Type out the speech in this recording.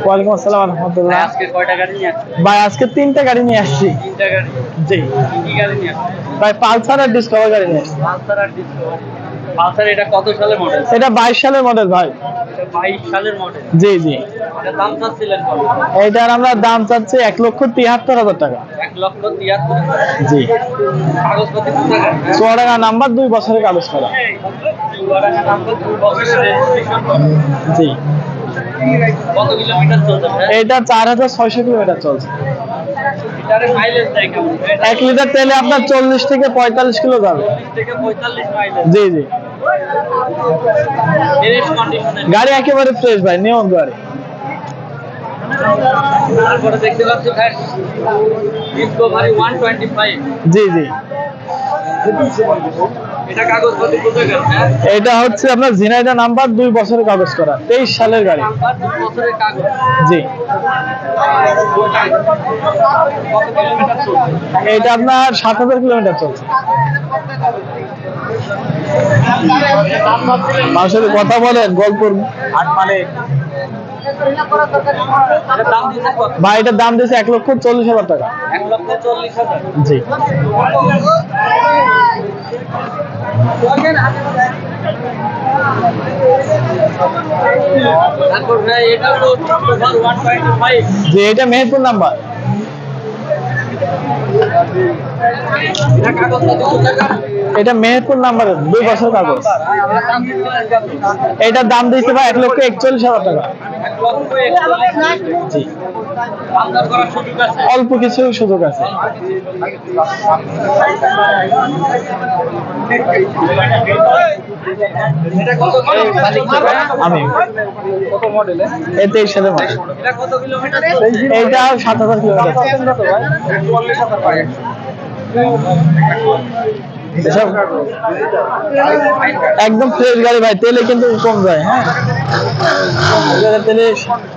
ওয়ালাইকুম আসসালাম রাহমাতুল্লাহ। আজকে কয়টা গাড়ি নিয়ে আসছেন? ভাই আজকে 3টা গাড়ি নিয়ে আসছি। 3টা গাড়ি। জি। কি গাড়ি নিয়ে আসছেন? ভাই পালসার আর ডিসকভার গাড়ি নিয়ে আসছি। পালসার আর ডিসকভার। পালসার এটা কত সালের মডেল? এটা 22 সালের মডেল ভাই। এটা 22 সালের মডেল। জি জি। এটা দাম চাচ্ছিলেন কত? এইটার আমরা দাম চাচ্ছি 1,73,000 টাকা। 1,73,000। জি। কাগজপত্র কোথায়? চুয়াডাঙ্গা নাম্বার 2 বছরের কাগজ করা। চুয়াডাঙ্গা নাম্বার 2 বছরের রেজিস্ট্রেশন করা। জি। কত কিলোমিটার চলছে? এটা 4,600 কিলোমিটার চলছে। লিটারে মাইলেজ দেয় কেমন? 1 লিটার তেলে আপনার 40 থেকে 45 কিলো যাবে। 40 থেকে 45 মাইলেজ। জি জি। ফ্রেশ কন্ডিশনের গাড়ি একেবারে ফ্রেশ ভাই, নিয়ম গাড়ি। তারপরে দেখতে পাচ্ছি ভাই ডিসকভারি 125। জি জি। এটা কাগজপত্র কোথায় গেছে? এটা হচ্ছে আপনার ঝিনাইদহ নাম্বার 2 বছরের কাগজ করা, 23 সালের গাড়ি। নাম্বার 2 বছরের কাগজ। জি। কত কিলোমিটার চলছে? এটা আপনার 7,000 কিলোমিটার চলছে। মানুষের কথা বলেন, গল্প আট মানে এটার দাম দিয়েছে কত? ভাই এটার দাম দিয়েছে 1,40,000 টাকা। 1,40,000। জি। তারপর ভাই এটা হলো ডিসকভার 125। জি, এটা মেহেরপুর নাম্বার। এটা কাগজপত্র কোথায় গেছে? এটা মেহেরপুর নাম্বারের 2 বছর কাগজ। এটার দাম দিয়েছিলেন কত? এটার দাম দিয়েছে ভাই 1,41,000 টাকা। 1,41,000। জি। দাম দর করার সুযোগ আছে? অল্প কিছু সুযোগ আছে। এটা কত কিলোমিটার? আমি কত মডেলে? এই 23 সালের মডেল। এটা কত কিলোমিটার? এইটা 7,000 কিলোমিটার। এসব একদম ফ্রেশ গাড়ি ভাই, তেলে কিন্তু কম যায়। হ্যাঁ, তেলে